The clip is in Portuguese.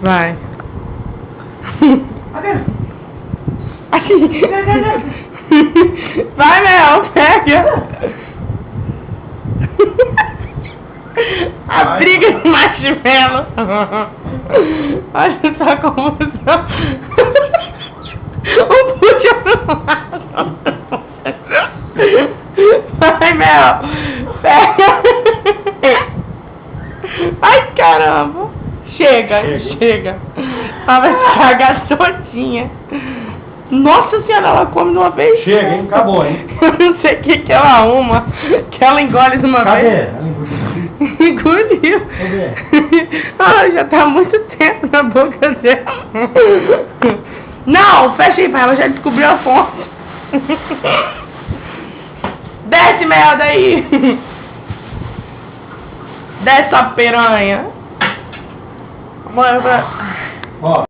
Vai. Vai, Mel, pega. A briga de marshmallow. Olha só a confusão. O puxa pro lado. Vai, Mel. Pega. Ai, caramba. Chega. Ela vai cagar todinha. Nossa senhora, ela come de uma vez. Chega, hein? Acabou, hein? Eu não sei o que ela arruma. Que ela engole de uma vez. Cadê? Engoliu. Ah, já tá há muito tempo na boca dela. Não, fecha aí pra ela, já descobriu a fonte. Desce, Mel, daí. Desce, sua piranha. Ó.